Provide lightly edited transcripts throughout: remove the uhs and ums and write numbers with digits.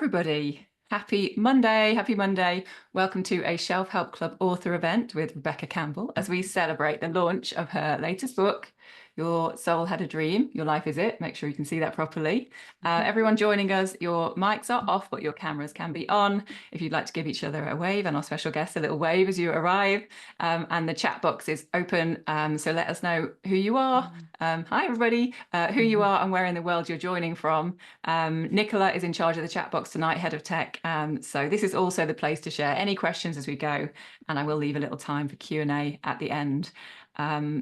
everybody. Happy Monday. Happy Monday. Welcome to a Shelf Help Club author event with Rebecca Campbell as we celebrate the launch of her latest book, Your Soul Had a Dream, Your Life Is It. Make sure you can see that properly. Everyone joining us, your mics are off, but your cameras can be on. If you'd like to give each other a wave and our special guest a little wave as you arrive. And the chat box is open. So let us know who you are. Hi, everybody. Who you are and where in the world you're joining from. Nicola is in charge of the chat box tonight, head of tech. So this is also the place to share any questions as we go, and I will leave a little time for Q&A at the end.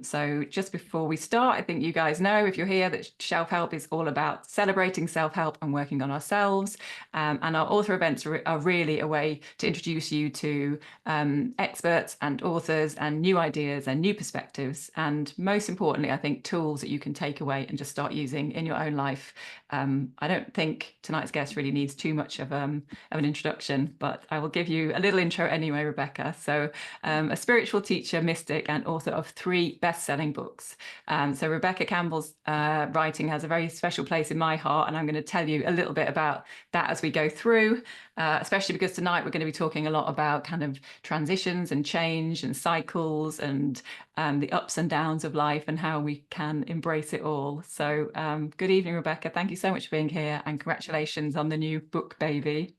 So just before we start, I think you guys know, if you're here, that Shelf Help is all about celebrating self-help and working on ourselves. And our author events are really a way to introduce you to experts and authors and new ideas and new perspectives. And most importantly, I think tools that you can take away and just start using in your own life. I don't think tonight's guest really needs too much of an introduction, but I will give you a little intro anyway, Rebecca. So a spiritual teacher, mystic, and author of 3 best-selling books. So Rebecca Campbell's writing has a very special place in my heart, and I'm going to tell you a little bit about that as we go through, especially because tonight we're going to be talking a lot about kind of transitions and change and cycles and the ups and downs of life and how we can embrace it all. So good evening, Rebecca. Thank you so much for being here, and congratulations on the new book, baby.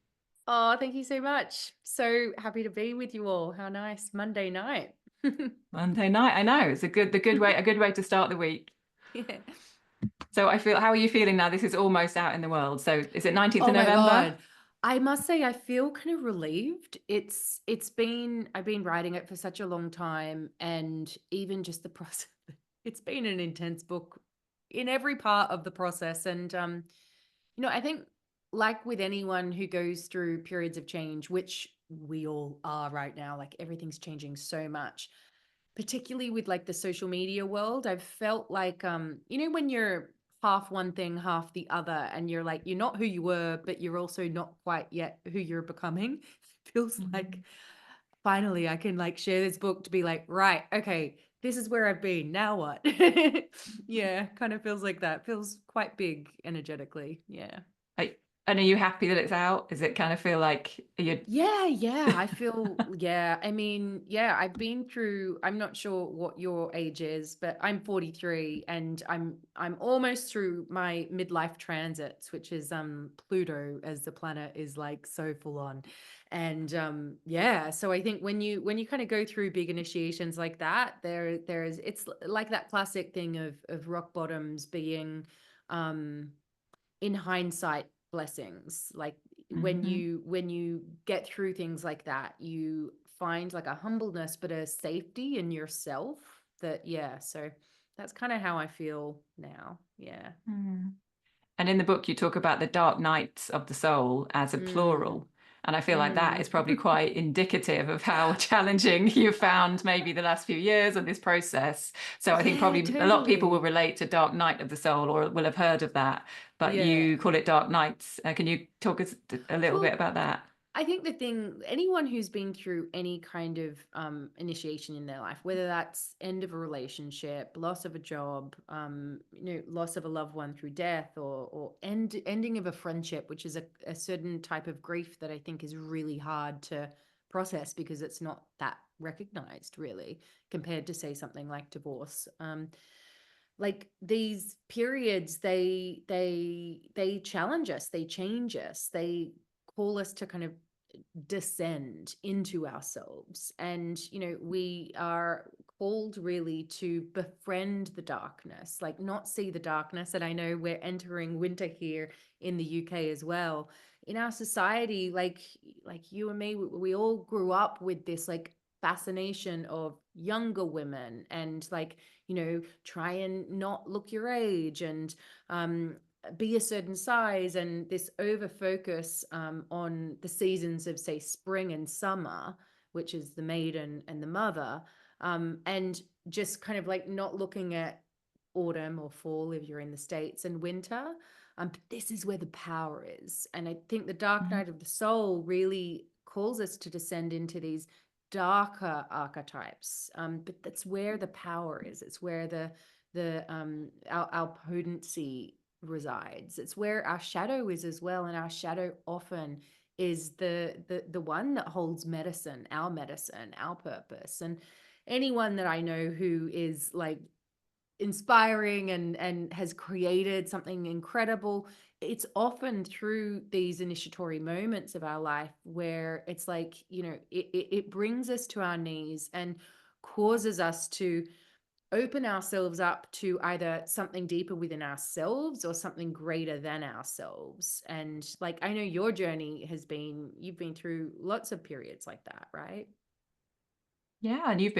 Oh, thank you so much. So happy to be with you all. How nice. Monday night. Monday night, I know. It's a good way to start the week. Yeah. So how are you feeling now? This is almost out in the world. So is it 19th Oh of my November? God. I must say I feel kind of relieved. I've been writing it for such a long time, and even just the process, it's been an intense book in every part of the process. And I think, like with anyone who goes through periods of change, which we all are right now, like everything's changing so much, particularly with like the social media world. I've felt like when you're half one thing, half the other, and you're like, you're not who you were, but you're also not quite yet who you're becoming. It feels like finally I can like share this book to be like, right, okay, this is where I've been, now what? Yeah, kind of feels like that. Feels quite big energetically. Yeah. And are you happy that it's out? Does it kind of feel like you? Yeah, I feel, yeah. I mean, yeah, I've been through, I'm not sure what your age is, but I'm 43, and I'm almost through my midlife transits, which is Pluto as the planet is like so full on. And yeah, so I think when you kind of go through big initiations like that, there's it's like that classic thing of rock bottoms being um in hindsight blessings. Like when Mhm. you get through things like that, you find like a humbleness but a safety in yourself. That, yeah, so that's kind of how I feel now. Yeah. Mm. And in the book, you talk about the dark nights of the soul as a mm, plural. And I feel like that mm. is probably quite indicative of how challenging you found maybe the last few years of this process. So I think Yeah, probably a lot of people will totally. relate to Dark Night of the Soul or will have heard of that, but Yeah. you call it Dark Nights. Can you talk us a little bit Well, about that? I think the thing, anyone who's been through any kind of initiation in their life, whether that's end of a relationship, loss of a job, loss of a loved one through death, or ending of a friendship, which is a certain type of grief that I think is really hard to process because it's not that recognized really compared to, say, something like divorce. Like these periods, they challenge us, they change us, they call us to kind of descend into ourselves. And we are called really to befriend the darkness, like not see the darkness. And I know we're entering winter here in the UK as well. In our society, like you and me, we all grew up with this like fascination of younger women, and like, try and not look your age, and be a certain size, and this over focus on the seasons of, say, spring and summer, which is the maiden and the mother, and just kind of like not looking at autumn or fall if you're in the States, and winter. But this is where the power is. And I think the dark Mhm. night of the soul really calls us to descend into these darker archetypes. But that's where the power is. It's where our potency resides. It's where our shadow is as well, and our shadow often is the one that holds medicine, our purpose. And anyone that I know who is like inspiring and has created something incredible, it's often through these initiatory moments of our life where it's like, it brings us to our knees and causes us to open ourselves up to either something deeper within ourselves or something greater than ourselves. And like, I know your journey has been, you've been through lots of periods like that, right? Yeah, and you've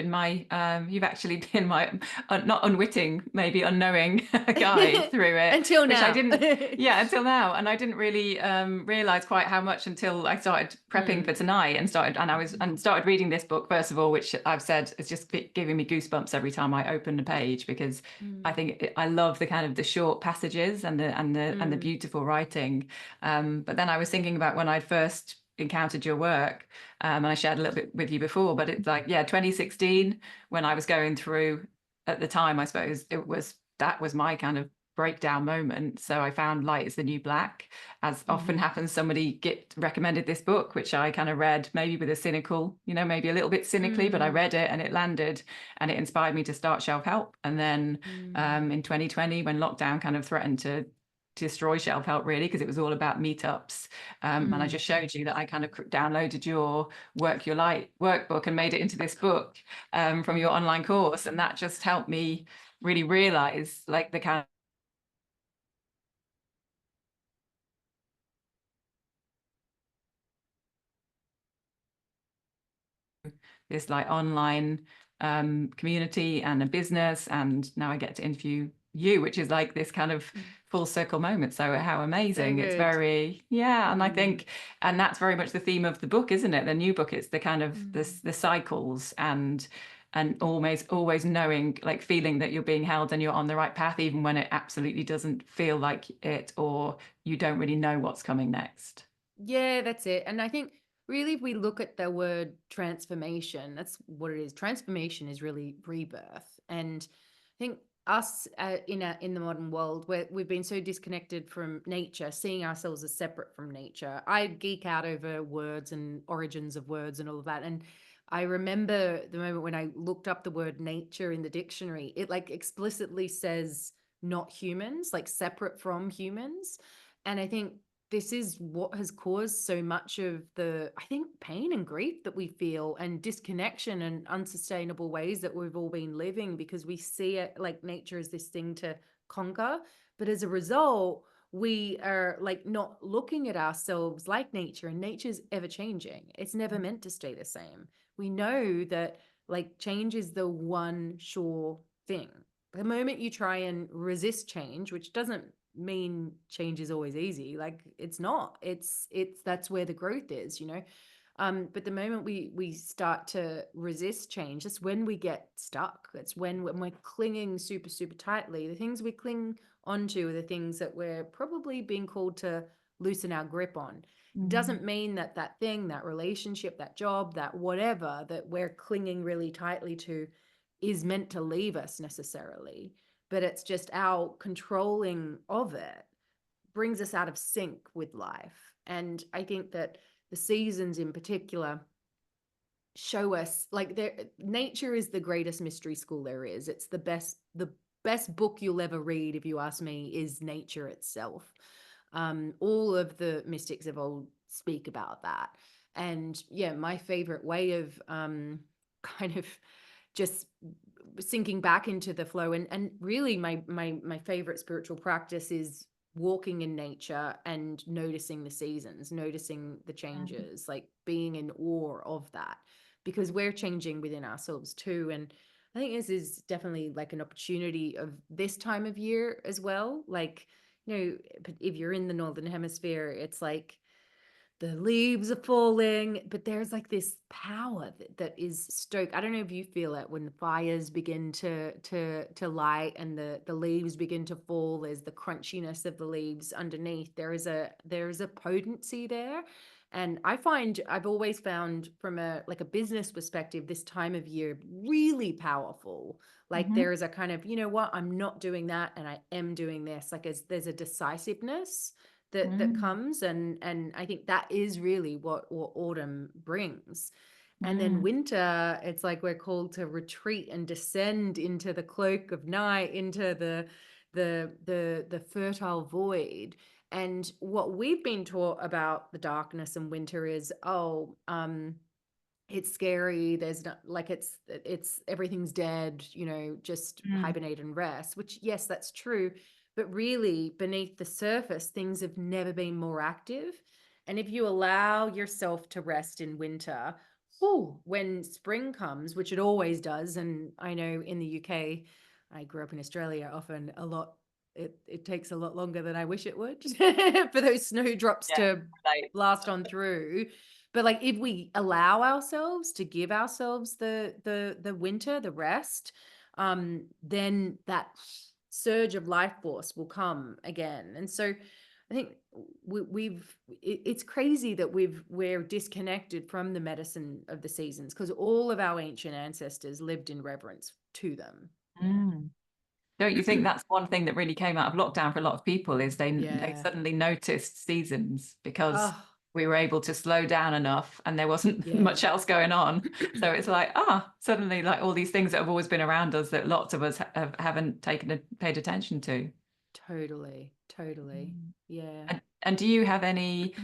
actually been my not unwitting, maybe unknowing guide through it, Until which I now. didn't, yeah, until now. And I didn't really realize quite how much until I started prepping for Mm, tonight and started reading this book, first of all, which I've said is just giving me goosebumps every time I open a page, because I mm, think I love the kind of the short passages and the mm, beautiful writing. But then I was thinking about when I first encountered your work, and I shared a little bit with you before, but it's like, yeah, 2016, when I was going through, at the time, I suppose that was my kind of breakdown moment. So I found Light is the New Black. As often mhm, happens, somebody recommended this book, which I kind of read maybe with a cynical, maybe a little bit cynically, but I mm, read it and it landed, and it inspired me to start Shelf Help. And then mm, in 2020, when lockdown kind of threatened to destroy Shelf Help, really, because it was all about meetups, and I mm. just showed you that I kind of downloaded your Work Your Light workbook and made it into this book, from your online course, and that just helped me really realize like the kind of this like online community and a business, and now I get to interview you, which is like this kind of Mm. full circle moment. So how So amazing. It's good. very, yeah, and I Mm, think, and that's very much the theme of the book, isn't it? The new book, it's the kind of mm. the cycles, and always knowing, like feeling that you're being held and you're on the right path, even when it absolutely doesn't feel like it, or you don't really know what's coming next. Yeah, that's it. And I think really, if we look at the word transformation, that's what it is. Transformation is really rebirth. And I think us in the modern world, where we've been so disconnected from nature, seeing ourselves as separate from nature. I geek out over words and origins of words and all of that. And I remember the moment when I looked up the word nature in the dictionary, it like explicitly says not humans, like separate from humans. And I think this is what has caused so much of the, I think, pain and grief that we feel, and disconnection and unsustainable ways that we've all been living, because we see it like nature as this thing to conquer. But as a result, we are like not looking at ourselves like nature, and nature's ever changing. It's never meant to stay the same. We know that like change is the one sure thing. The moment you try and resist change, which doesn't mean change is always easy, like it's not, it's that's where the growth is, but the moment we start to resist change, that's when we get stuck. That's when we're clinging super super tightly. The things we cling onto are the things that we're probably being called to loosen our grip on. Mm. Doesn't mean that that thing, that relationship, that job, that whatever that we're clinging really tightly to is meant to leave us necessarily, but it's just our controlling of it brings us out of sync with life. And I think that the seasons in particular show us like nature is the greatest mystery school there is. It's the best book you'll ever read, if you ask me, is nature itself. All of the mystics of old speak about that. And yeah, my favorite way of kind of just sinking back into the flow, and really my favorite spiritual practice is walking in nature and noticing the seasons, noticing the changes, like being in awe of that, because we're changing within ourselves too. And I think this is definitely like an opportunity of this time of year as well. Like, if you're in the northern hemisphere, it's like the leaves are falling, but there's like this power that is stoked. I don't know if you feel it when the fires begin to light and the leaves begin to fall. There's the crunchiness of the leaves underneath. There is a potency there, And I've always found from a like a business perspective, this time of year really powerful. Like Hmm. there is a kind of, you know what, I'm not doing that and I am doing this. Like there's a decisiveness that Mm. comes, and I think that is really what autumn brings. And then Mm. winter, it's like we're called to retreat and descend into the cloak of night, into the fertile void. And what we've been taught about the darkness and winter is, oh, it's scary. There's not like it's everything's dead, you know, just Mm. hibernate and rest, which yes, that's true. But really, beneath the surface, things have never been more active. And if you allow yourself to rest in winter, ooh, when spring comes, which it always does, and I know in the UK, I grew up in Australia, often a lot it takes a lot longer than I wish it would for those snowdrops Yeah. to Like, blast on through. But like if we allow ourselves to give ourselves the winter, the rest, then that surge of life force will come again. And so I think it's crazy that we're disconnected from the medicine of the seasons, because all of our ancient ancestors lived in reverence to them. mm. Don't you think that's one thing that really came out of lockdown for a lot of people is they Yeah. suddenly noticed seasons because Oh, we were able to slow down enough and there wasn't yeah. much else going on. So it's like, suddenly like all these things that have always been around us that lots of us haven't paid attention to. Totally. Totally. Mm. Yeah. And do you have any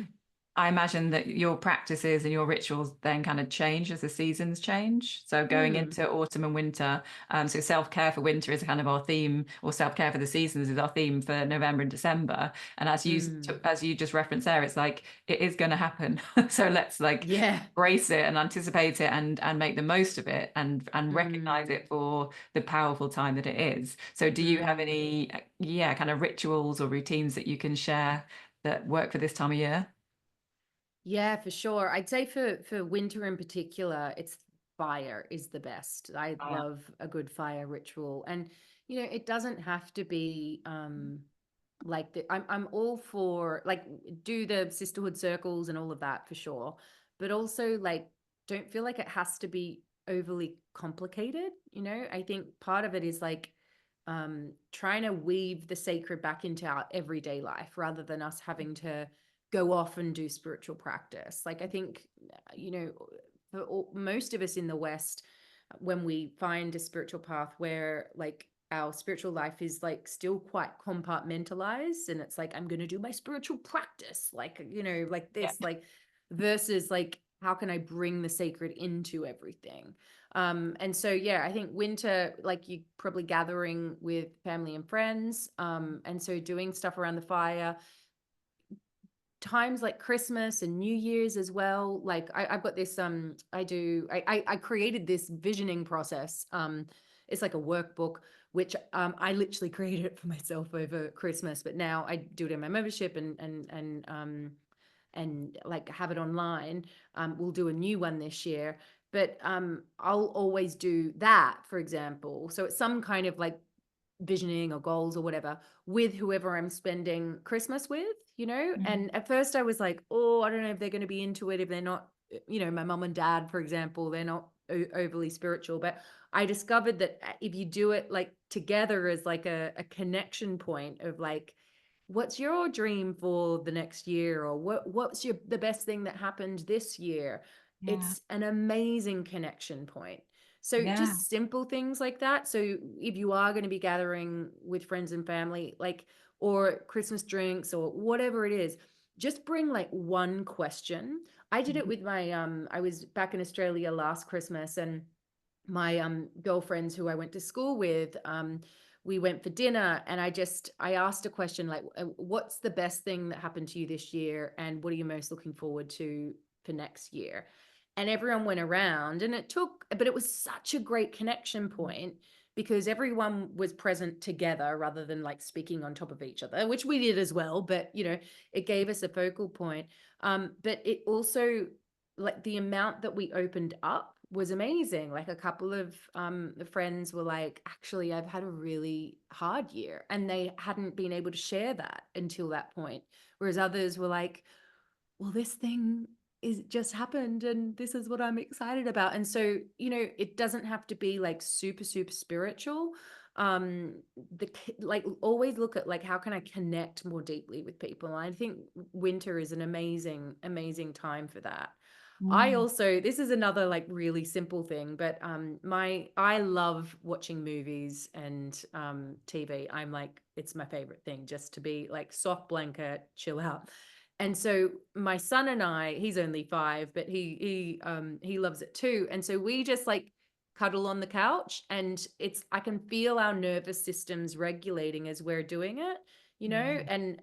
I imagine that your practices and your rituals then kind of change as the seasons change. So going Mm, into autumn and winter, so self-care for winter is kind of our theme, or self-care for the seasons is our theme for November and December. And mm. as you just referenced there, it's like it is going to happen. So let's like Yeah. brace it and anticipate it and make the most of it and recognize Mm, it for the powerful time that it is. So do you have mm. any, yeah, kind of rituals or routines that you can share that work for this time of year? Yeah, for sure. I'd say for winter in particular, it's fire is the best. I love a good fire ritual. And you know, it doesn't have to be like I'm all for like do the sisterhood circles and all of that for sure. But also like don't feel like it has to be overly complicated, you know? I think part of it is like trying to weave the sacred back into our everyday life rather than us having to go off and do spiritual practice. Like I think, you know, for most of us in the West, when we find a spiritual path where like our spiritual life is like still quite compartmentalized, and it's like I'm going to do my spiritual practice, like you know, like Yeah. this, like versus like how can I bring the sacred into everything. And so yeah, I think winter, like you probably gathering with family and friends, and so doing stuff around the fire, times like Christmas and New Year's as well. Like I've got this I created this visioning process. It's like a workbook which I literally created it for myself over Christmas, but now I do it in my membership and like have it online. We'll do a new one this year, but I'll always do that, for example. So it's some kind of like visioning or goals or whatever with whoever I'm spending Christmas with, you know? Mm. And at first I was like, oh, I don't know if they're going to be into it, if they're not, you know, my mom and dad, for example, they're not overly spiritual. But I discovered that if you do it like together as like a connection point of like, what's your dream for the next year, or what's your the best thing that happened this year, Yeah. it's an amazing connection point. So Yeah. just simple things like that. So if you are going to be gathering with friends and family, like, or Christmas drinks or whatever it is, just bring like one question. I did it Mhm. with my I was back in Australia last Christmas, and my girlfriends who I went to school with, we went for dinner, and I asked a question like, what's the best thing that happened to you this year, and what are you most looking forward to for next year? And everyone went around, and it was such a great connection point because everyone was present together rather than like speaking on top of each other, which we did as well, but you know, it gave us a focal point. But it also, like the amount that we opened up was amazing. Like a couple of the friends were like, actually, I've had a really hard year, and they hadn't been able to share that until that point. Whereas others were like, well, this thing is just happened and this is what I'm excited about. And so, it doesn't have to be like super, super spiritual. Um, like always look at like how can I connect more deeply with people. And I think winter is an amazing, amazing time for that. I Mm. also, this is another like really simple thing, but I love watching movies and TV. I'm like, it's my favorite thing, just to be like soft blanket, chill out. And so my son and I, he's only 5, but he loves it too. And so we just like cuddle on the couch, and I can feel our nervous systems regulating as we're doing it, Yeah. and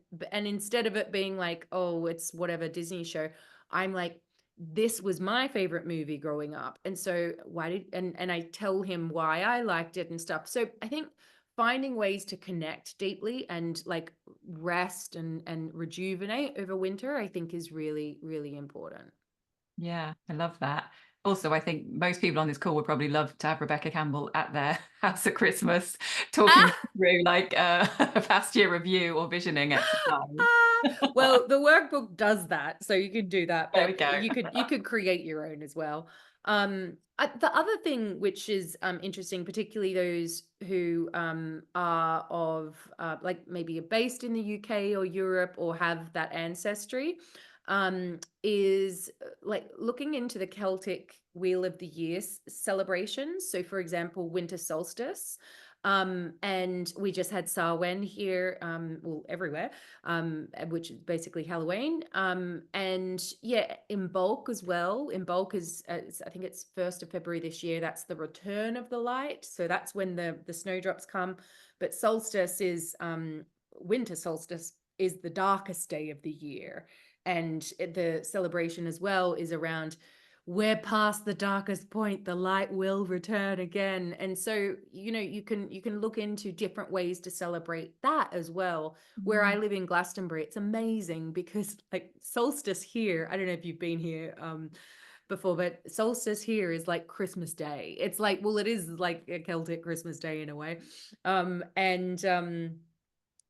instead of it being like, oh, it's whatever Disney show, I'm like, this was my favorite movie growing up. And so why did and I tell him why I liked it and stuff. So I think finding ways to connect deeply and like rest and rejuvenate over winter, I think is really, really important. Yeah, I love that. Also, I think most people on this call would probably love to have Rebecca Campbell at their house at Christmas, talking Ah! through like a past year review or visioning exercise. Well, the workbook does that, so you could do that, There we but go. you could create your own as well. The other thing which is interesting, particularly those who are of like maybe are based in the UK or Europe or have that ancestry, is like looking into the Celtic Wheel of the Year celebrations. So, for example, winter solstice. And we just had Samhain here, well, everywhere, which is basically Halloween. And yeah, in bulk as well. In bulk is, I think it's 1st of February this year. That's the return of the light. So that's when the snowdrops come. But solstice is, winter solstice is the darkest day of the year. And the celebration as well is around, we're past the darkest point, the light will return again. And so you can look into different ways to celebrate that as well. Where I Mm. live in Glastonbury, it's amazing because like solstice here, I don't know if you've been here before, but solstice here is like Christmas Day. It's like, well, it is like a Celtic Christmas Day in a way. And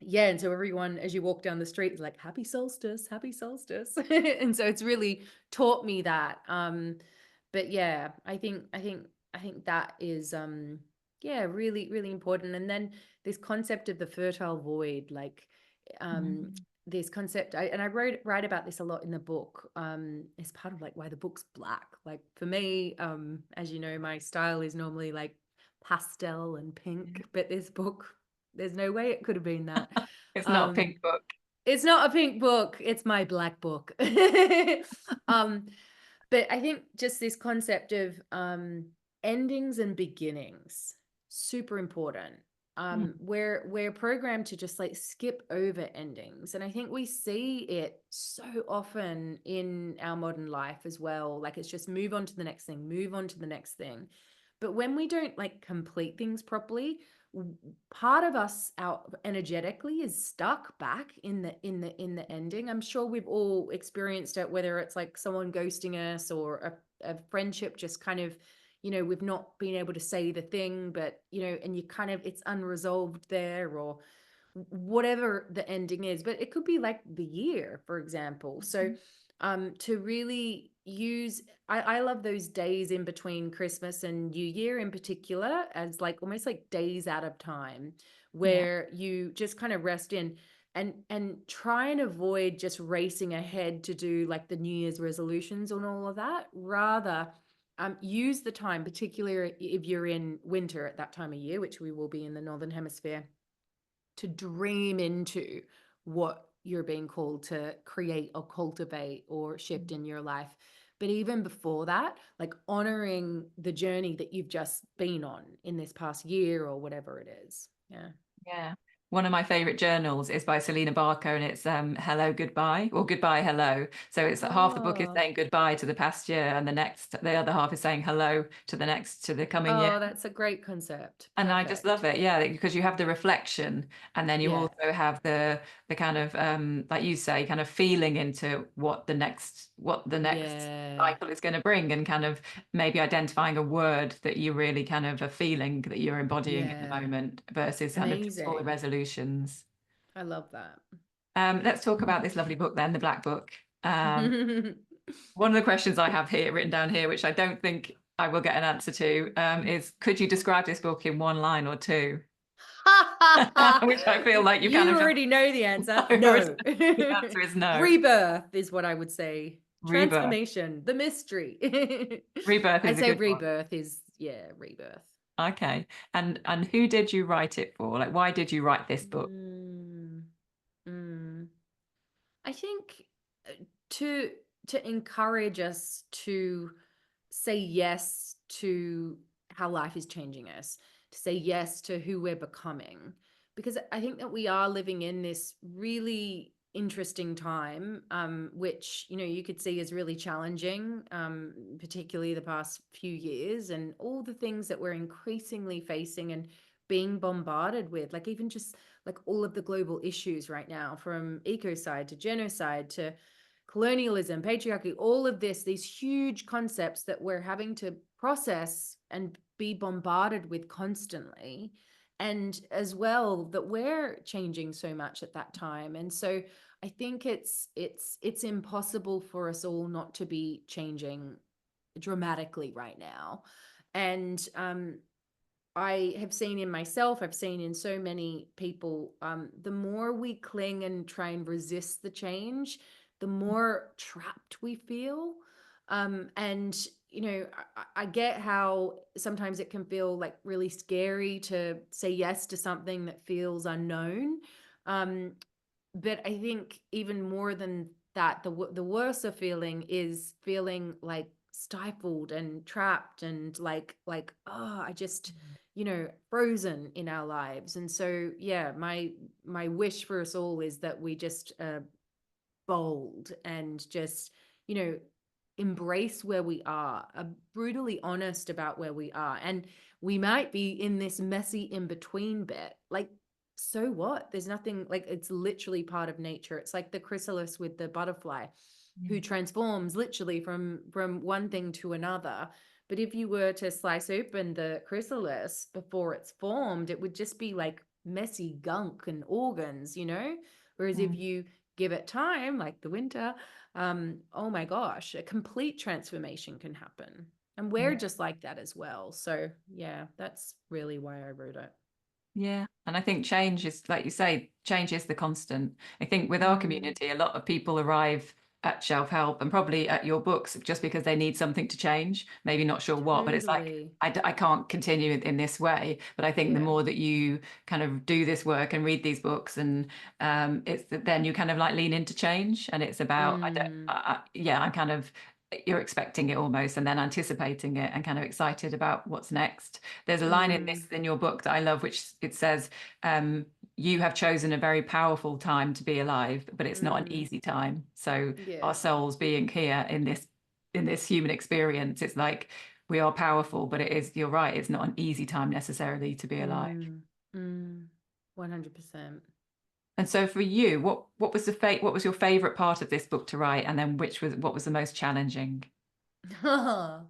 yeah, and so everyone, as you walk down the street, is like, happy solstice, happy solstice. And so it's really taught me that. But yeah, I think that is yeah, really, really important. And then this concept of the fertile void, like um Mm. this concept, and I write about this a lot in the book, as part of like why the book's black. Like for me, as you know, my style is normally like pastel and pink, but this book, there's no way it could have been that. It's not a Um, pink book. it's not a pink book, it's my black book. um, but I think just this concept of endings and beginnings, super important. Mm. We're programmed to just like skip over endings. And I think we see it so often in our modern life as well. Like it's just move on to the next thing, move on to the next thing. But when we don't like complete things properly, part of us out energetically is stuck back in the ending. I'm sure we've all experienced it, whether it's like someone ghosting us or a friendship just kind of, we've not been able to say the thing, but and you kind of, it's unresolved there, or whatever the ending is. But it could be like the year, for example. So to really use, I love those days in between Christmas and New Year in particular as like almost like days out of time, Yeah. where you just kind of rest in and try and avoid just racing ahead to do like the New Year's resolutions and all of that. Rather, use the time, particularly if you're in winter at that time of year, which we will be in the Northern Hemisphere, to dream into what you're being called to create or cultivate or shift in your life. But even before that, like honoring the journey that you've just been on in this past year or whatever it is. Yeah. Yeah. One of my favorite journals is by Selena Barker, and it's Hello Goodbye, or Goodbye Hello. So it's half the book is Oh, saying goodbye to the past year, and the other half is saying hello to the coming year. oh, that's a great concept. And I just love Perfect. it, yeah, because you have the reflection, and then you Yeah. also have the kind of like you say, kind of feeling into what the next Yeah. cycle is going to bring, and kind of maybe identifying a word that you really kind of are feeling that you're embodying at the Yeah. moment versus kind of just all the Amazing. resolutions. I love that. Let's talk about this lovely book then, the Black Book. Um, One of the questions I have here written down here, which I don't think I will get an answer to, is could you describe this book in one line or two? Which I feel like you kind You of just already know the answer. whereas No. the answer is no. Rebirth is what I would say. Rebirth. Transformation, the mystery. Rebirth I'd is a say good one. rebirth is, yeah, rebirth. Okay. And who did you write it for? Like, why did you write this book? Mm, mm. I think to to encourage us to say yes to how life is changing us, to say yes to who we're becoming. Because I think that we are living in this really interesting time, which, you could see is really challenging, particularly the past few years, and all the things that we're increasingly facing and being bombarded with, like even just like all of the global issues right now, from ecocide to genocide to colonialism, patriarchy, all of this, these huge concepts that we're having to process and be bombarded with constantly. And as well, that we're changing so much at that time. And so I think it's impossible for us all not to be changing dramatically right now. And I have seen in myself, I've seen in so many people, the more we cling and try and resist the change, the more trapped we feel. And, I get how sometimes it can feel like really scary to say yes to something that feels unknown. Um, but I think even more than that, the worser feeling is feeling like stifled and trapped and like, oh, I just, frozen in our lives. And so yeah, my wish for us all is that we just bold and just, you know, embrace where we are brutally honest about where we are. And we might be in this messy in between bit. Like, so what? There's nothing, like, it's literally part of nature. It's like the chrysalis with the butterfly Yeah. who transforms literally from one thing to another. But if you were to slice open the chrysalis before it's formed, it would just be like messy gunk and organs. Whereas if Mm. you give it time, like the winter, oh my gosh, a complete transformation can happen. And we're Yeah. just like that as well. So yeah, that's really why I wrote it. Yeah. And I think change is, like you say, change is the constant. I think with our Mm, community, a lot of people arrive at Shelf Help and probably at your books just because they need something to change, maybe not sure what, but it's like, totally. I can't continue in this way. But I think the Yeah. more that you kind of do this work and read these books, and it's then you kind of like lean into change. And it's about, Mm, yeah, I'm kind of, you're expecting it almost and then anticipating it and kind of excited about what's next. There's a line mm, in your book that I love, which it says, you have chosen a very powerful time to be alive, but it's not an mm, easy time. So our yeah. souls being here in this human experience, it's like we are powerful, but it is, you're right, it's not an easy time necessarily to be alive. Mm, mm, 100%. And so for you, what was what was your favorite part of this book to write, and then which was what was the most challenging? Oh,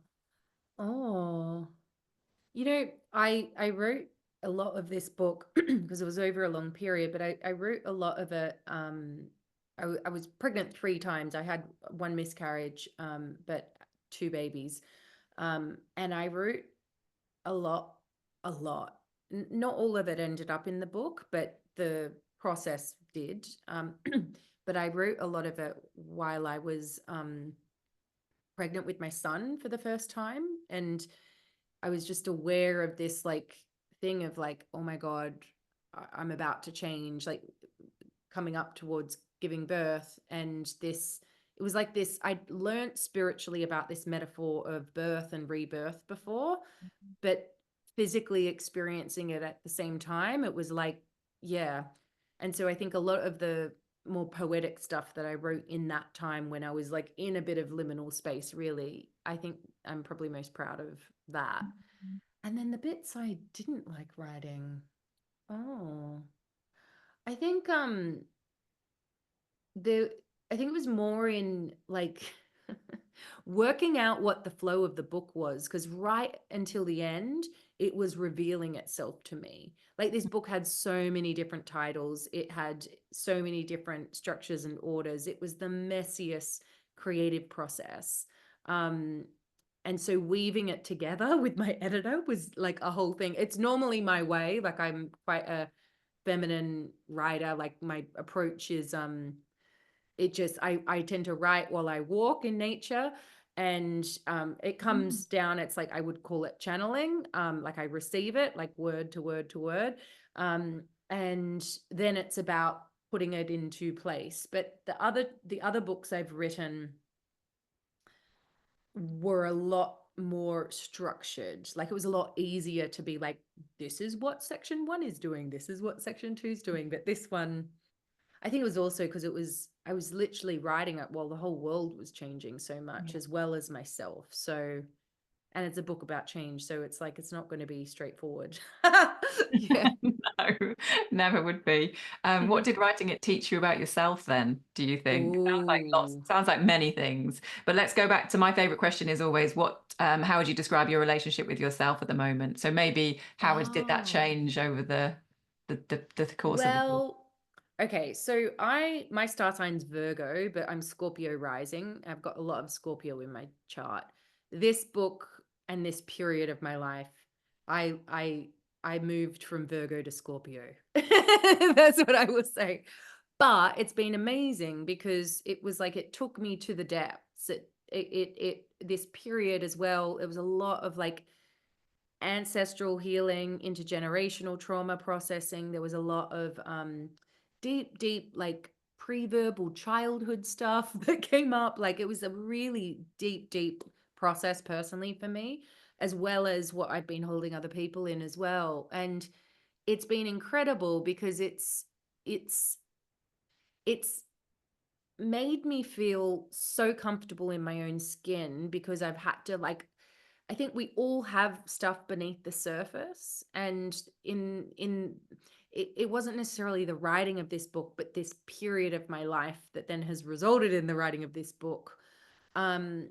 I wrote a lot of this book because it was over a long period, but I wrote a lot of it. I was pregnant 3 times. I had one miscarriage, but two babies. And I wrote a lot, a lot. Not all of it ended up in the book, but the process did. But I wrote a lot of it while I was pregnant with my son for the first time. And I was just aware of this like thing of like, oh my God, I'm about to change, like coming up towards giving birth. And this, it was like this, I learned spiritually about this metaphor of birth and rebirth before, but physically experiencing it at the same time, it was like, yeah. And so I think a lot of the more poetic stuff that I wrote in that time when I was like in a bit of liminal space, really, I think I'm probably most proud of that. And then the bits I didn't like writing. Oh, I think the I think it was more in like working out what the flow of the book was, because right until the end it was revealing itself to me. Like, this book had so many different titles, it had so many different structures and orders, it was the messiest creative process. Um, and so weaving it together with my editor was like a whole thing. It's normally my way, like I'm quite a feminine writer. Like my approach is it just I tend to write while I walk in nature, and it Mm. comes down, it's like I would call it channeling, like I receive it like word to word to word, and then it's about putting it into place. But the other books I've written were a lot more structured. Like it was a lot easier to be like, this is what section 1 is doing, this is what section 2 is doing. But this one, I think it was also because I was literally writing it while the whole world was changing so much, Yeah. as well as myself. So, and it's a book about change, so it's like it's not going to be straightforward. Yeah. No, never would be. What did writing it teach you about yourself then, do you think? Oh. Sounds like many things. But let's go back to my favorite question is always how would you describe your relationship with yourself at the moment? So maybe did that Oh. change over the course of the book? Well, okay, so my star sign's Virgo, but I'm Scorpio rising. I've got a lot of Scorpio in my chart. This book and this period of my life, I I I moved from Virgo to Scorpio. That's what I will say. But it's been amazing because it was like it took me to the depths. It this period as well, it was a lot of like ancestral healing, intergenerational trauma processing. There was a lot of deep, like pre-verbal childhood stuff that came up. Like it was a really deep process personally for me, as well as what I've been holding other people in as well. And it's been incredible because it's it's made me feel so comfortable in my own skin because I've had to like, I think we all have stuff beneath the surface, and in it wasn't necessarily the writing of this book, but this period of my life that then has resulted in the writing of this book. Um,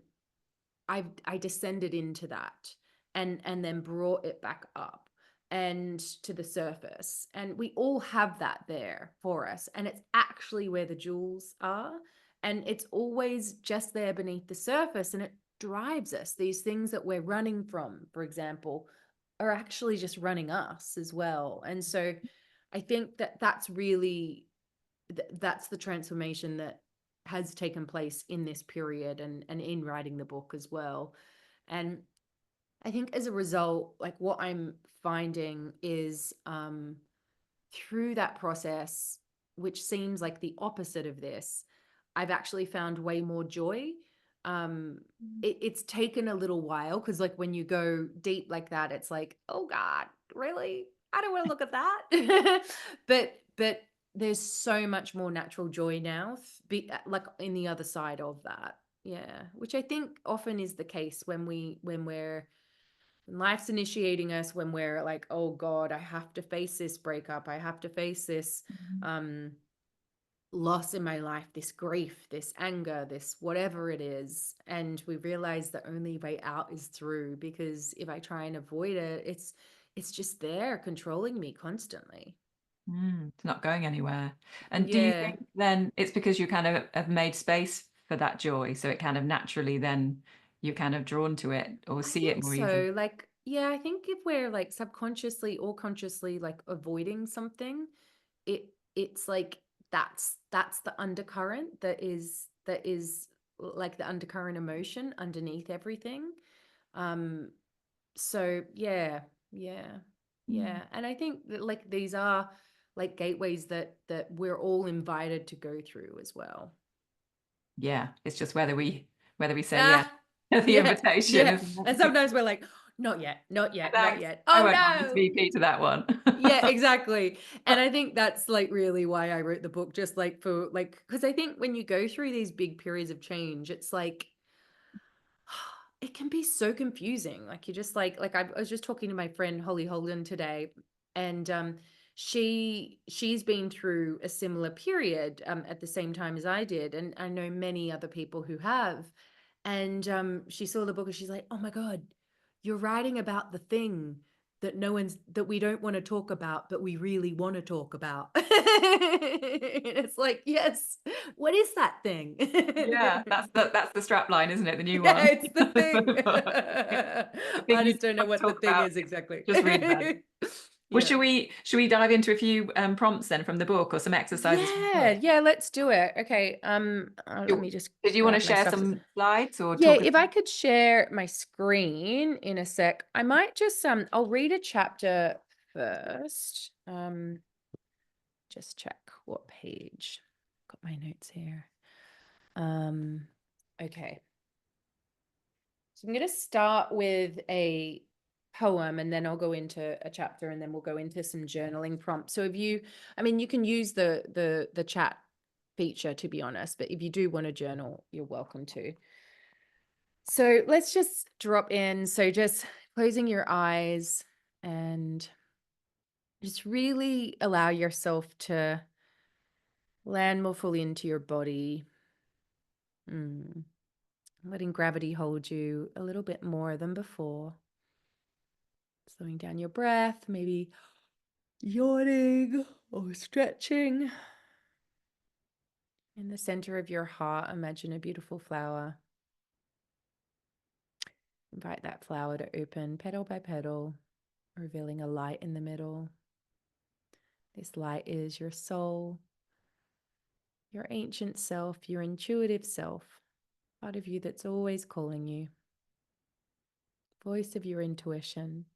I descended into that and then brought it back up and to the surface. And we all have that there for us. And it's actually where the jewels are. And it's always just there beneath the surface. And it drives us. These things that we're running from, for example, are actually just running us as well. And so I think that that's really that's the transformation that has taken place in this period and in writing the book as well. And I think as a result, like what I'm finding is through that process, which seems like the opposite of this, I've actually found way more joy. Um, it's taken a little while because, like, when you go deep like that, it's like, oh God, really? I don't want to look at that. but there's so much more natural joy now, like in the other side of that. Yeah, which I think often is the case when life's initiating us, when we're like, oh God, I have to face this breakup, I have to face this um loss in my life, this grief, this anger, this whatever it is, and we realize the only way out is through, because if I try and avoid it, it's just there controlling me constantly. It's not going anywhere. And do you Yeah. think then it's because you kind of have made space for that joy, so it kind of naturally then you're kind of drawn to it or I see it think more easily? so. Like, yeah, I think if we're like subconsciously or consciously like avoiding something, it's like that's the undercurrent that is like the undercurrent emotion underneath everything. Um, so yeah, yeah, Mm. yeah. And I think that like these are like gateways that we're all invited to go through as well. Yeah, it's just whether we say yes Ah, to the yeah, invitation, yeah. isn't And it? sometimes we're like, not yet, not yet, not Thanks. yet. I Oh won't no. RSVP to that one. Yeah, exactly. And I think that's like really why I wrote the book, just like for like, because I think when you go through these big periods of change, it's like it can be so confusing. Like you just I was just talking to my friend Holly Holden today, and she's been through a similar period at the same time as I did, and I know many other people who have. And she saw the book and she's like, "Oh my God, you're writing about the thing that we don't want to talk about, but we really want to talk about. It's like, yes, what is that thing? Yeah, that's the strap line, isn't it? The new Yeah, one. it's the thing. The thing I you just don't know don't what the talk thing about, is exactly. just really bad. Well, Yeah. should we dive into a few prompts then from the book, or some exercises from the book? Yeah, let's do it. Okay, let me just Did you want to grab my share stuff. some slides or Yeah, talk us if I could share my screen in a sec, I might just I'll read a chapter first. Just check what page. Got my notes here. Okay. So I'm going to start with a poem, and then I'll go into a chapter, and then we'll go into some journaling prompts. So if you, I mean, you can use the chat feature, to be honest, but if you do want to journal, you're welcome to. So let's just drop in. So just closing your eyes and just really allow yourself to land more fully into your body. Letting gravity hold you a little bit more than before. Slowing down your breath, maybe yawning or stretching. In the center of your heart, imagine a beautiful flower. Invite that flower to open petal by petal, revealing a light in the middle. This light is your soul, your ancient self, your intuitive self, part of you that's always calling you, voice of your intuition.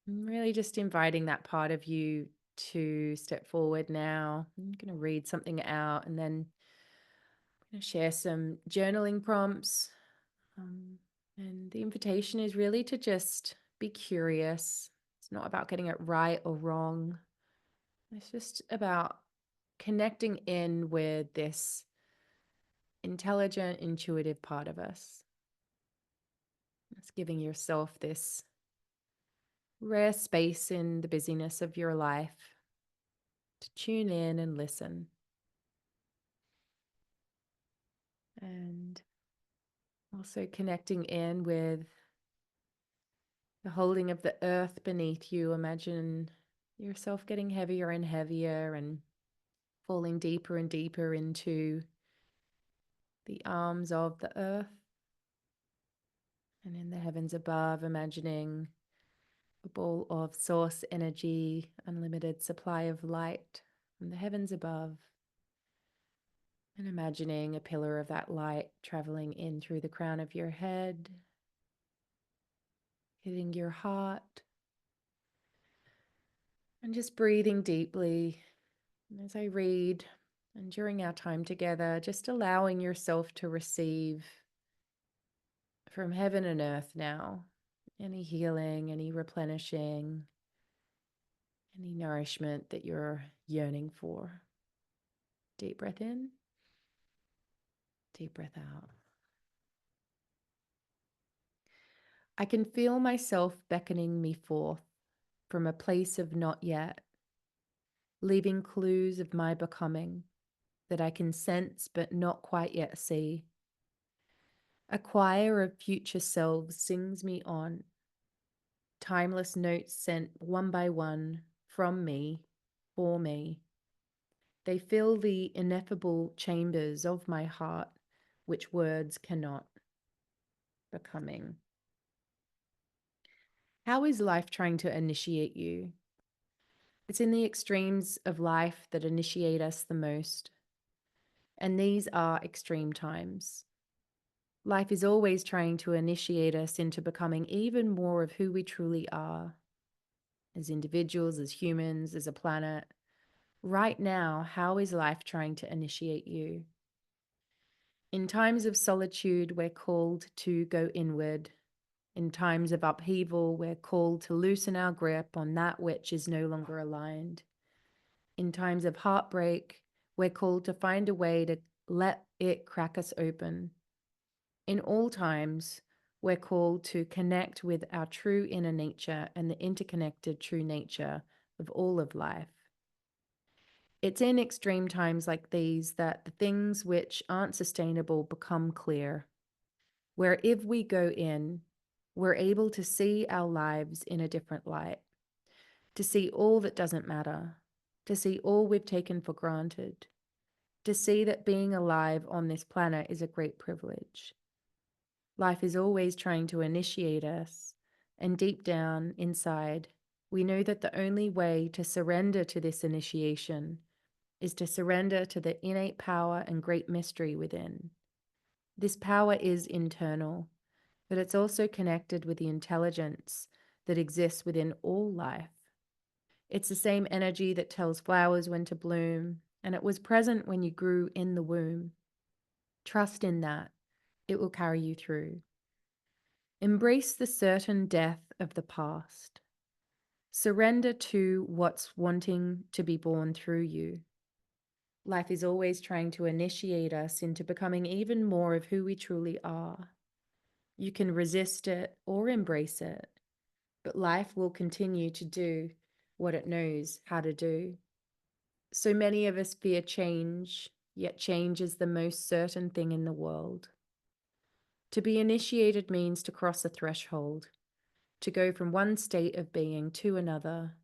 I'm really just inviting that part of you to step forward now. I'm going to read something out, and then I'm going to share some journaling prompts. And the invitation is really to just be curious. It's not about getting it right or wrong. It's just about connecting in with this intelligent, intuitive part of us. It's giving yourself this rare space in the busyness of your life to tune in and listen. And also connecting in with the holding of the earth beneath you. Imagine yourself getting heavier and heavier and falling deeper and deeper into the arms of the earth. And in the heavens above, imagining a ball of source energy, unlimited supply of light from the heavens above. And imagining a pillar of that light traveling in through the crown of your head, hitting your heart, and just breathing deeply. And as I read, and during our time together, just allowing yourself to receive from heaven and earth now any healing, any replenishing, any nourishment that you're yearning for. Deep breath in, deep breath out. I can feel myself beckoning me forth from a place of not yet, leaving clues of my becoming that I can sense but not quite yet see. A choir of future selves sings me on, timeless notes sent one by one from me, for me. They fill the ineffable chambers of my heart, which words cannot. Becoming. How is life trying to initiate you? It's in the extremes of life that initiate us the most. And these are extreme times. Life is always trying to initiate us into becoming even more of who we truly are, as individuals, as humans, as a planet. Right now, how is life trying to initiate you? In times of solitude, we're called to go inward. In times of upheaval, we're called to loosen our grip on that which is no longer aligned. In times of heartbreak, we're called to find a way to let it crack us open. In all times, we're called to connect with our true inner nature and the interconnected true nature of all of life. It's in extreme times like these that the things which aren't sustainable become clear, where if we go in, we're able to see our lives in a different light, to see all that doesn't matter, to see all we've taken for granted, to see that being alive on this planet is a great privilege. Life is always trying to initiate us, and deep down inside, we know that the only way to surrender to this initiation is to surrender to the innate power and great mystery within. This power is internal, but it's also connected with the intelligence that exists within all life. It's the same energy that tells flowers when to bloom, and it was present when you grew in the womb. Trust in that. It will carry you through. Embrace the certain death of the past. Surrender to what's wanting to be born through you. Life is always trying to initiate us into becoming even more of who we truly are. You can resist it or embrace it, but life will continue to do what it knows how to do. So many of us fear change, yet change is the most certain thing in the world. To be initiated means to cross a threshold, to go from one state of being to another.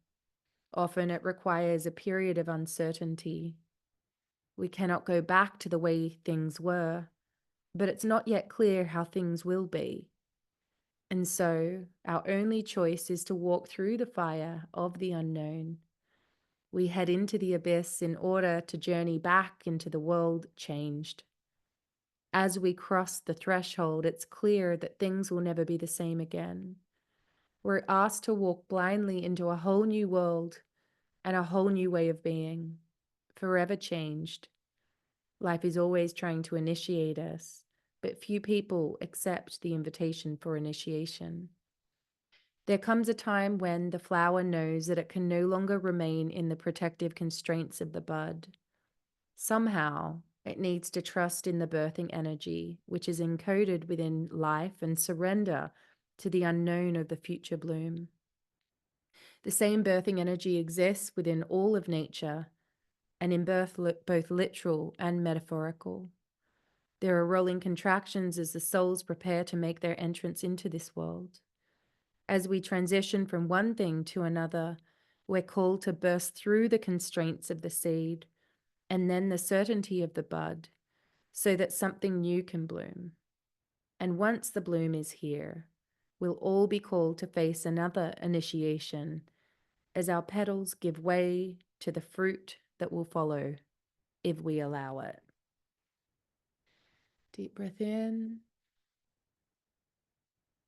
Often it requires a period of uncertainty. We cannot go back to the way things were, but it's not yet clear how things will be. And so our only choice is to walk through the fire of the unknown. We head into the abyss in order to journey back into the world changed. As we cross the threshold, it's clear that things will never be the same again. We're asked to walk blindly into a whole new world and a whole new way of being, forever changed. Life is always trying to initiate us, but few people accept the invitation for initiation. There comes a time when the flower knows that it can no longer remain in the protective constraints of the bud. Somehow, it needs to trust in the birthing energy, which is encoded within life, and surrender to the unknown of the future bloom. The same birthing energy exists within all of nature, and in birth, both literal and metaphorical. There are rolling contractions as the souls prepare to make their entrance into this world. As we transition from one thing to another, we're called to burst through the constraints of the seed and then the certainty of the bud, so that something new can bloom. And once the bloom is here, we'll all be called to face another initiation as our petals give way to the fruit that will follow if we allow it. Deep breath in,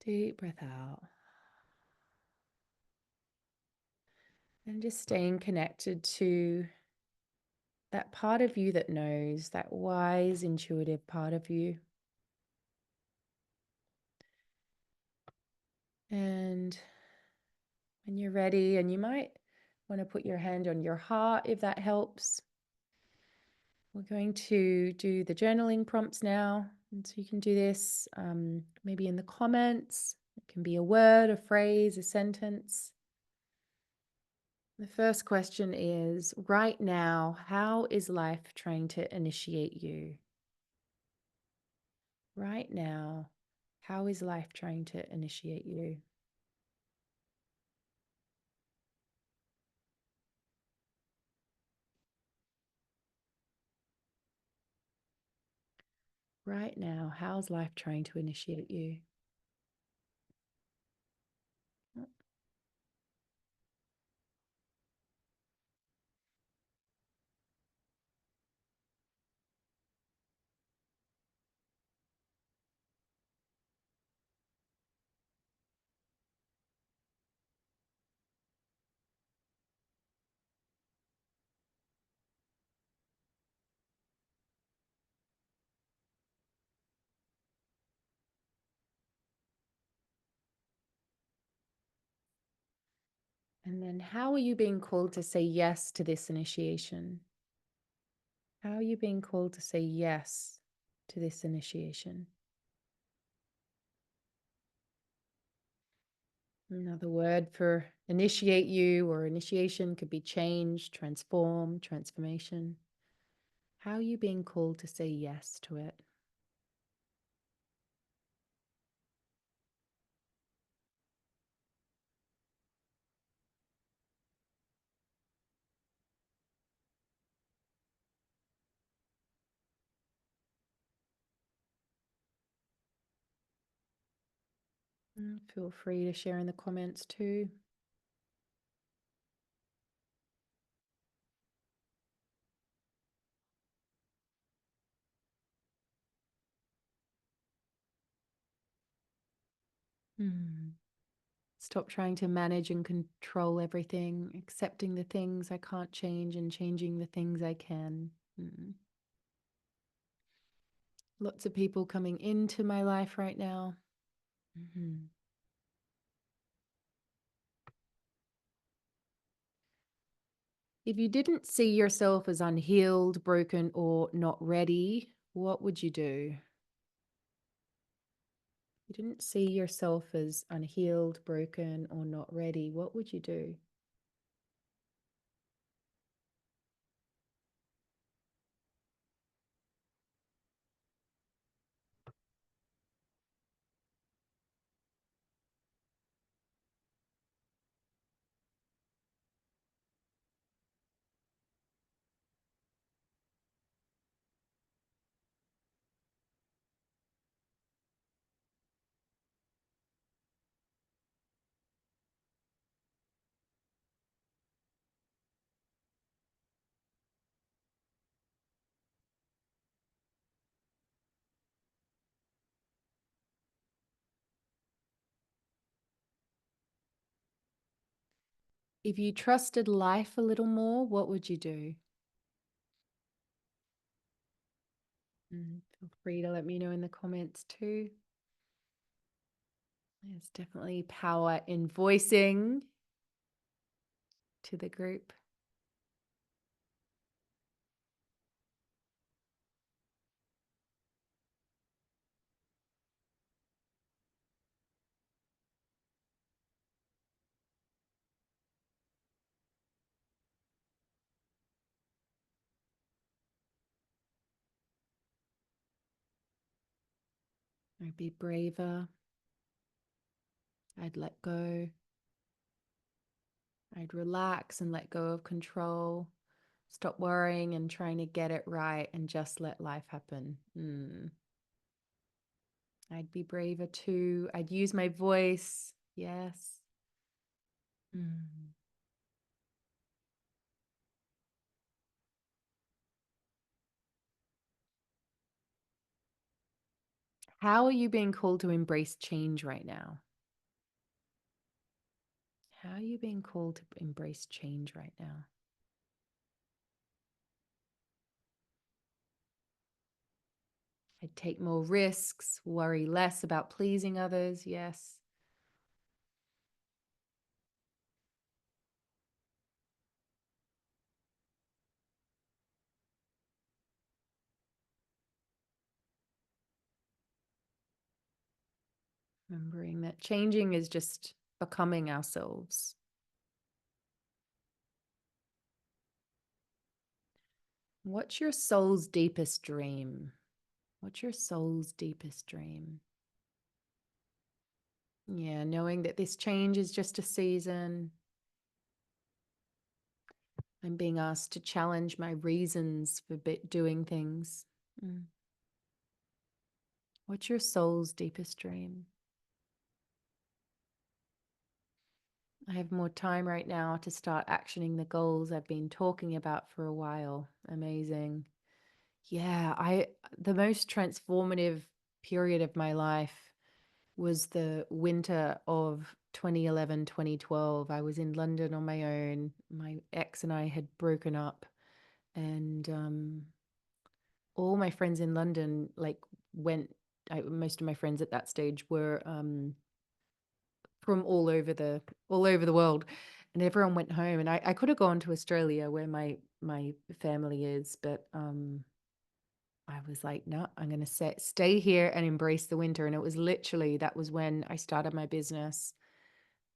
deep breath out. And just staying connected to that part of you that knows, that wise, intuitive part of you. And when you're ready, and you might want to put your hand on your heart if that helps. We're going to do the journaling prompts now. And so you can do this maybe in the comments. It can be a word, a phrase, a sentence. The first question is, right now, how is life trying to initiate you? Right now, how is life trying to initiate you? Right now, how's life trying to initiate you? And then how are you being called to say yes to this initiation? How are you being called to say yes to this initiation? Another word for initiate you or initiation could be change, transform, transformation. How are you being called to say yes to it? Feel free to share in the comments too. Stop trying to manage and control everything, accepting the things I can't change and changing the things I can. Lots of people coming into my life right now. If you didn't see yourself as unhealed, broken, or not ready, what would you do? If you didn't see yourself as unhealed, broken, or not ready, what would you do? If you trusted life a little more, what would you do? Feel free to let me know in the comments too. There's definitely power in voicing to the group. I'd be braver. I'd let go. I'd relax and let go of control. Stop worrying and trying to get it right and just let life happen. I'd be braver too. I'd use my voice. Yes. How are you being called to embrace change right now? How are you being called to embrace change right now? I'd take more risks, worry less about pleasing others. Yes. Remembering that changing is just becoming ourselves. What's your soul's deepest dream? What's your soul's deepest dream? Yeah, knowing that this change is just a season. I'm being asked to challenge my reasons for doing things. What's your soul's deepest dream? I have more time right now to start actioning the goals I've been talking about for a while. Amazing. Yeah, the most transformative period of my life was the winter of 2011, 2012. I was in London on my own. My ex and I had broken up, and all my friends in London most of my friends at that stage were from all over the world, and everyone went home, and I could have gone to Australia where my family is, but I was like, no, I'm going to stay here and embrace the winter. And it was literally, that was when I started my business.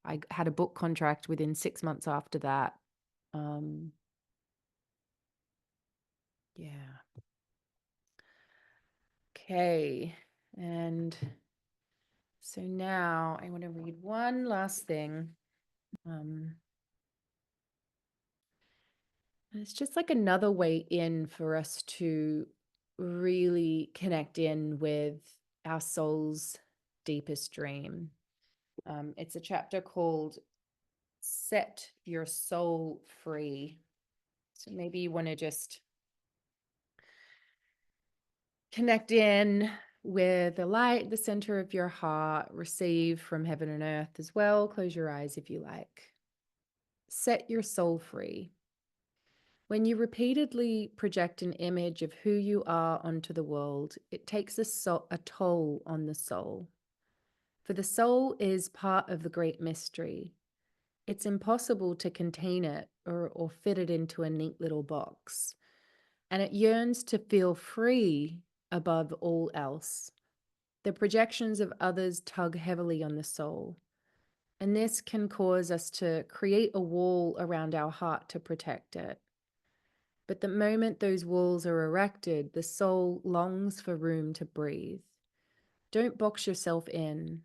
I had a book contract within 6 months after that. Yeah. Okay. And so now I want to read one last thing. It's just like another way in for us to really connect in with our soul's deepest dream. It's a chapter called Set Your Soul Free. So maybe you want to just connect in with the light, the center of your heart, receive from heaven and earth as well. Close your eyes if you like. Set your soul free. When you repeatedly project an image of who you are onto the world, it takes a toll on the soul. For the soul is part of the great mystery. It's impossible to contain it or fit it into a neat little box. And it yearns to feel free above all else. The projections of others tug heavily on the soul. And this can cause us to create a wall around our heart to protect it. But the moment those walls are erected, the soul longs for room to breathe. Don't box yourself in.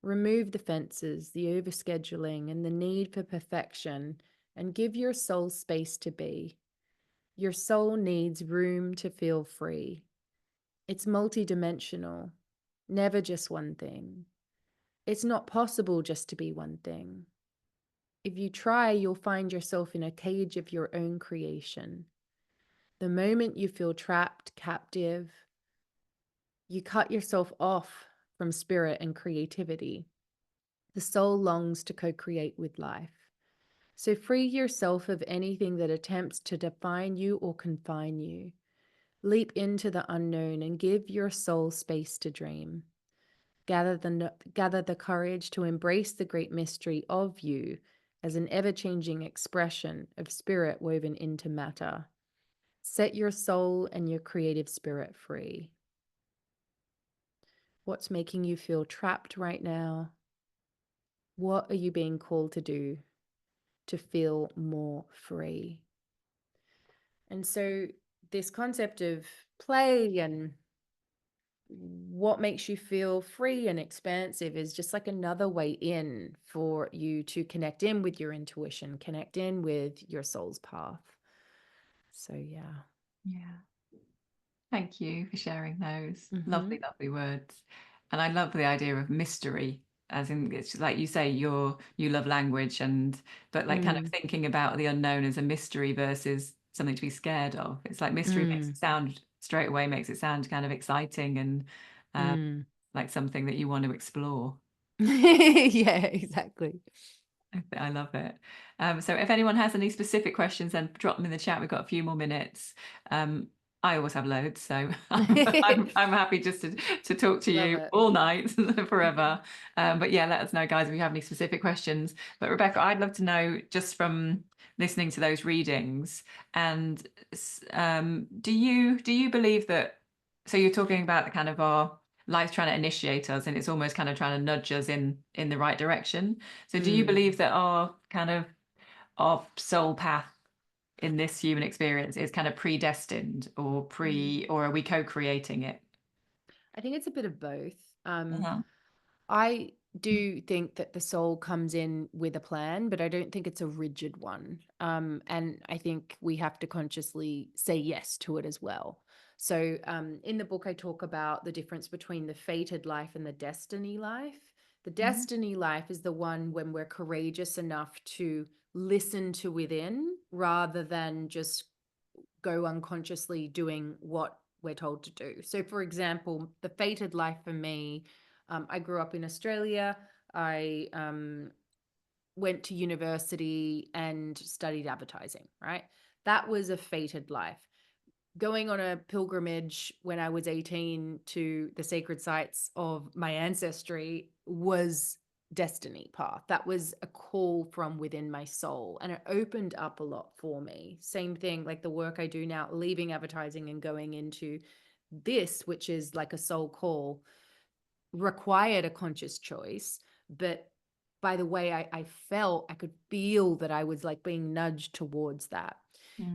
Remove the fences, the overscheduling, and the need for perfection, and give your soul space to be. Your soul needs room to feel free. It's multidimensional, never just one thing. It's not possible just to be one thing. If you try, you'll find yourself in a cage of your own creation. The moment you feel trapped, captive, you cut yourself off from spirit and creativity. The soul longs to co-create with life. So free yourself of anything that attempts to define you or confine you. Leap into the unknown and give your soul space to dream. Gather the courage to embrace the great mystery of you as an ever-changing expression of spirit woven into matter. Set your soul and your creative spirit free. What's making you feel trapped right now? What are you being called to do to feel more free? And so this concept of play and what makes you feel free and expansive is just like another way in for you to connect in with your intuition, connect in with your soul's path. So yeah. Yeah. Thank you for sharing those Mm-hmm. lovely, lovely words. And I love the idea of mystery, as in it's like you say, you love language but like kind of Mm, thinking about the unknown as a mystery versus something to be scared of. It's like mystery makes mm, it sound straight away, makes it sound kind of exciting and mm. like something that you want to explore. Yeah, exactly. I love it. So if anyone has any specific questions, then drop them in the chat. We've got a few more minutes. I always have loads, so I'm happy just to talk to Love you it. all night, forever. But yeah, let us know, guys, if you have any specific questions. But Rebecca, I'd love to know just from listening to those readings, and do you believe that? So you're talking about the kind of our life trying to initiate us, and it's almost kind of trying to nudge us in the right direction. So do you Mm, believe that our soul path in this human experience is kind of predestined mm. or are we co-creating it? I think it's a bit of both. Uh-huh. I do think that the soul comes in with a plan, but I don't think it's a rigid one. And I think we have to consciously say yes to it as well. So in the book, I talk about the difference between the fated life and the destiny life. The Mhm. destiny life is the one when we're courageous enough to listen to within rather than just go unconsciously doing what we're told to do. So, for example, the fated life for me, I grew up in Australia. I went to university and studied advertising, right? That was a fated life. Going on a pilgrimage when I was 18 to the sacred sites of my ancestry was destiny path. That was a call from within my soul, and it opened up a lot for me. Same thing like the work I do now, leaving advertising and going into this, which is like a soul call, required a conscious choice. But by the way I felt, I could feel that I was like being nudged towards that.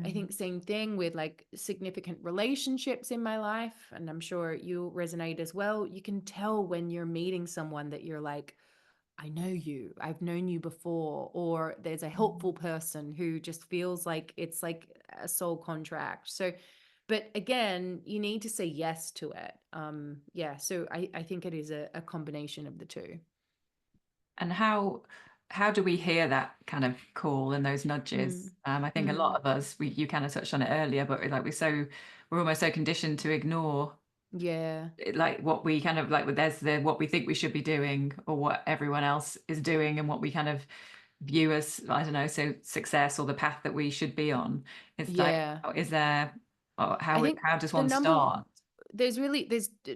I Mm. think same thing with like significant relationships in my life, and I'm sure you resonate as well. You can tell when you're meeting someone that you're like, I know you, I've known you before, or there's a helpful person who just feels like it's like a soul contract. So, but again, you need to say yes to it. Yeah, so I think it is a combination of the two. And how do we hear that kind of call and those nudges? Mm, I think a lot mm, of us, you kind of touched on it earlier, but like we're almost so conditioned to ignore yeah, like what we kind of like there's the what we think we should be doing or what everyone else is doing and what we kind of view as, I don't know, so success or the path that we should be on. It's like, yeah. is there, or I think how does the one number start? there's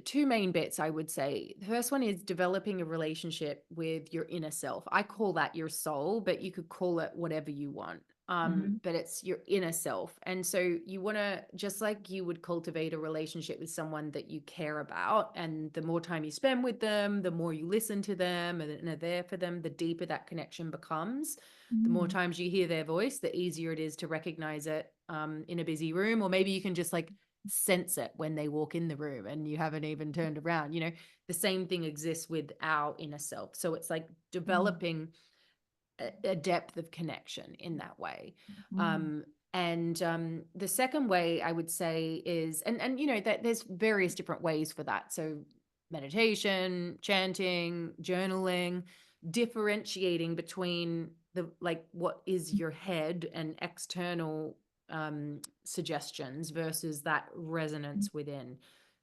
two main bits I would say. The first one is developing a relationship with your inner self. I call that your soul, but you could call it whatever you want. Hmm. But it's your inner self. And so you want to, just like you would cultivate a relationship with someone that you care about, and the more time you spend with them, the more you listen to them and are there for them, the deeper that connection becomes. The more Mm. times you hear their voice, the easier it is to recognize it in a busy room, or maybe you can just like sense it when they walk in the room and you haven't even turned around. The same thing exists with our inner self. So it's like Mm. developing a depth of connection in that way. Mm. And the second way I would say is, and that there's various different ways for that. So meditation, chanting, journaling, differentiating between the like what is your head and external suggestions versus that resonance within.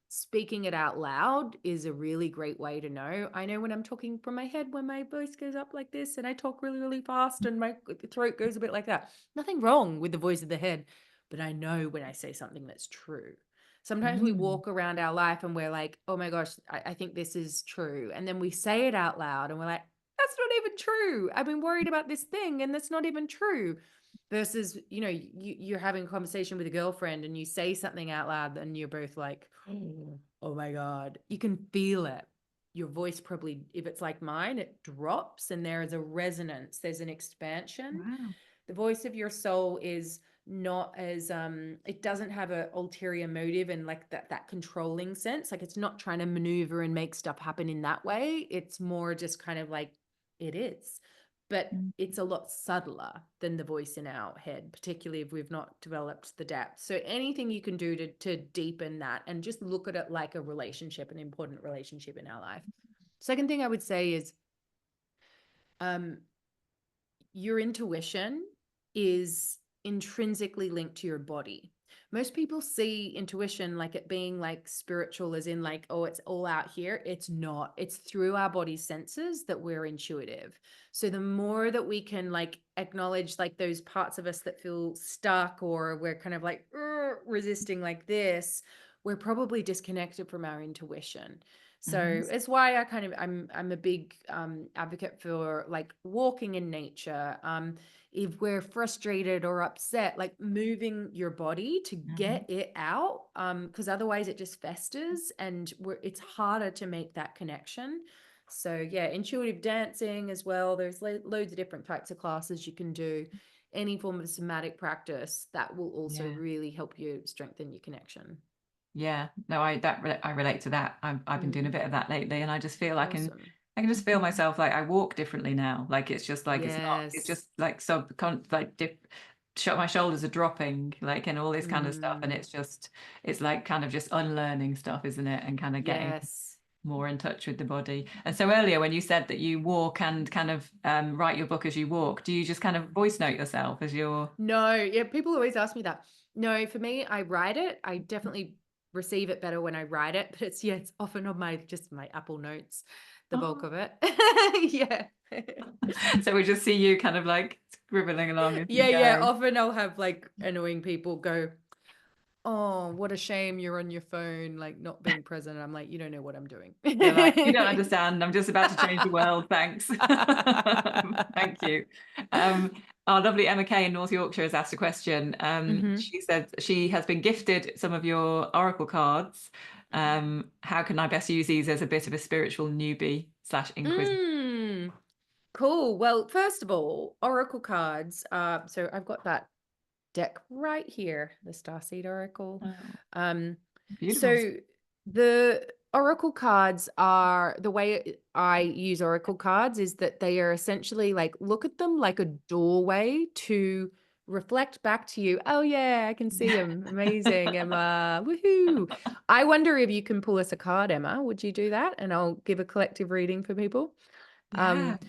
Speaking it out loud is a really great way to know. I know when I'm talking from my head, when my voice goes up like this and I talk really, really fast and my throat goes a bit like that. Nothing wrong with the voice of the head, but I know when I say something that's true. Sometimes we Mm. walk around our life and we're like, oh my gosh, I think this is true. And then we say it out loud and we're like, that's not even true. I've been worried about this thing and that's not even true. Versus, you're having a conversation with a girlfriend and you say something out loud and you're both like, oh my God, you can feel it. Your voice probably, if it's like mine, it drops and there is a resonance, there's an expansion. Wow. The voice of your soul is not as it doesn't have a ulterior motive and like that controlling sense. Like it's not trying to maneuver and make stuff happen in that way. It's more just kind of like it is, but Mm. it's a lot subtler than the voice in our head, particularly if we've not developed the depth. So anything you can do to deepen that and just look at it like a relationship, an important relationship in our life. Second thing I would say is um your intuition is intrinsically linked to your body. Most people see intuition like it being like spiritual, as in like, oh, it's all out here. It's not. It's through our body senses that we're intuitive. So the more that we can like acknowledge like those parts of us that feel stuck or we're kind of like resisting like this, we're probably disconnected from our intuition. Mhm. So it's why I'm a big advocate for like walking in nature. If we're frustrated or upset, like moving your body to Mhm. get it out, because otherwise it just festers and it's harder to make that connection. So yeah, intuitive dancing as well. There's loads of different types of classes you can do. Any form of somatic practice that will also Yeah. really help you strengthen your connection. Yeah, no, I relate to that. I've been doing a Mm, bit of that lately, and I just feel awesome. I can just feel myself like I walk differently now. Like it's just like it's Yes. just like like my shoulders are dropping, like and all this kind of stuff, and Mm, it's like kind of just unlearning stuff, isn't it? And kind of getting yes. more in touch with the body. And so earlier when you said that you walk and kind of write your book as you walk, do you just kind of voice note yourself as you're? No, yeah, people always ask me that. No, for me, I write it. I definitely receive it better when I write it, but it's often on my Apple Notes, the bulk Oh. of it. Yeah. So we just see you kind of like scribbling along as you Yeah, yeah. go. Often I'll have like annoying people go, "Oh, what a shame you're on your phone, like not being present." I'm like, "You don't know what I'm doing." You're like, you don't understand. I'm just about to change the world. Thanks. Thank you. Um, our lovely Emma Kay in North Yorkshire has asked a question. Hmm. She said she has been gifted some of your oracle cards. How can I best use these as a bit of a spiritual newbie slash inquisitor? Mm. Cool. Well, first of all, oracle cards. So I've got that deck right here, the Starseed Oracle. Oh, Um, beautiful. so the oracle cards are the way I use oracle cards is that they are essentially like look at them like a doorway to reflect back to you. Oh yeah, I can see them. Amazing, Emma. Woohoo. I wonder if you can pull us a card, Emma. Would you do that? And I'll give a collective reading for people. Yeah. Um,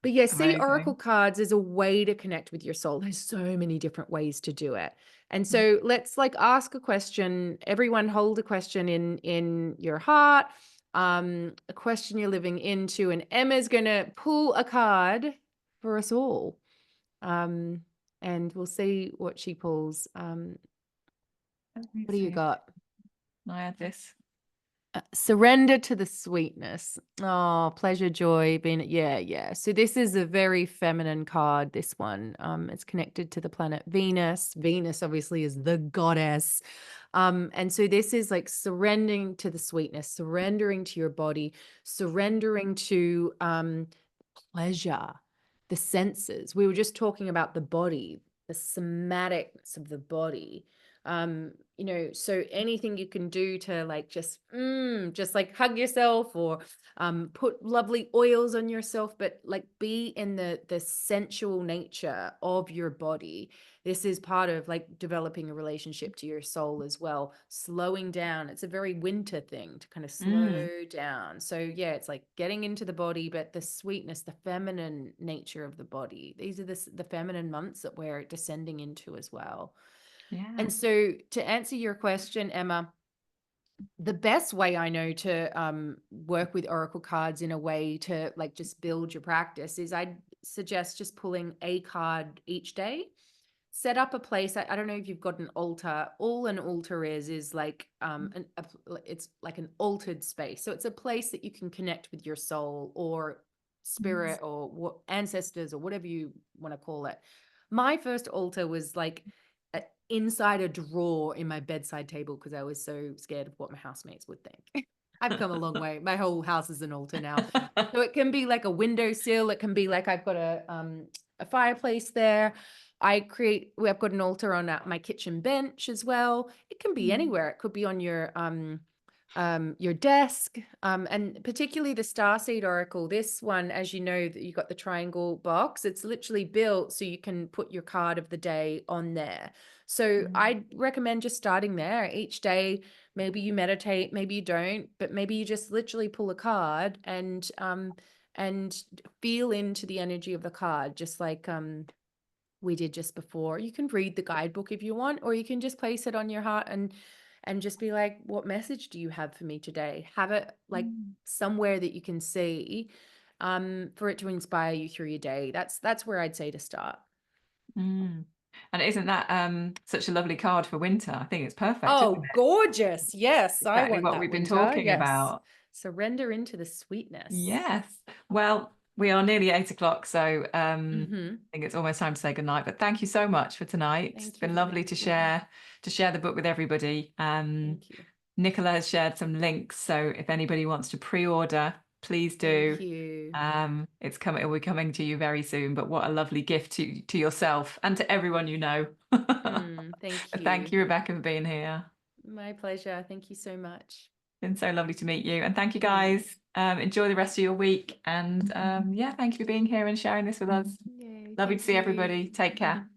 But yeah, see oracle Amazing. cards as a way to connect with your soul. There's so many different ways to do it. And so let's like ask a question. Everyone hold a question in your heart. A question you're living into, and Emma's gonna pull a card for us all. And we'll see what she pulls. Let me What do you see. got? I had this. Surrender to the sweetness. Oh, pleasure, joy, being yeah. So this is a very feminine card, this one. It's connected to the planet Venus. Venus obviously is the goddess. And so this is like surrendering to the sweetness, surrendering to your body, surrendering to pleasure, the senses. We were just talking about the body, the somaticness of the body. So anything you can do to like just like hug yourself or put lovely oils on yourself, but like be in the sensual nature of your body. This is part of like developing a relationship to your soul as well, slowing down. It's a very winter thing to kind of slow down. So yeah, it's like getting into the body, but the sweetness, the feminine nature of the body. These are the feminine months that we're descending into as well. Yeah. And so to answer your question, Emma, the best way I know to work with oracle cards in a way to like just build your practice is I'd suggest just pulling a card each day. Set up a place. I don't know if you've got an altar. All an altar is like it's like an altered space. So it's a place that you can connect with your soul or spirit or what ancestors or whatever you want to call it. My first altar was like inside a drawer in my bedside table because I was so scared of what my housemates would think. I've come a long way. My whole house is an altar now. So it can be like a windowsill. It can be like I've got a fireplace there. I've got an altar on my kitchen bench as well. It can be anywhere. It could be on your desk, and particularly the Starseed Oracle. This one, as you know, that you got the triangle box. It's literally built so you can put your card of the day on there. So I'd recommend just starting there each day. Maybe you meditate, maybe you don't, but maybe you just literally pull a card and feel into the energy of the card, just like we did just before. You can read the guidebook if you want, or you can just place it on your heart and just be like, what message do you have for me today? Have it like somewhere that you can see for it to inspire you through your day. That's where I'd say to start. And isn't that such a lovely card for winter? I think it's perfect, isn't Oh, it? gorgeous. Yes, I Exactly want what that we've been winter. talking Yes. about. Surrender into the sweetness. Yes. Well, we are nearly 8 o'clock, so Mm-hmm. I think it's almost time to say goodnight. But thank you so much for tonight. It's Thank you been for lovely being here. to share the book with everybody. Thank you. Nicola has shared some links, so if anybody wants to pre-order, please do. Thank you. It's coming, it will be coming to you very soon. But what a lovely gift to yourself and to everyone you know. Thank But thank you. you, Rebecca, for being here. My pleasure. Thank you so much. Been so lovely to meet you. And thank you guys. Enjoy the rest of your week. And yeah, thank you for being here and sharing this with us. Yay. Lovely to Thank see you. everybody. Take care.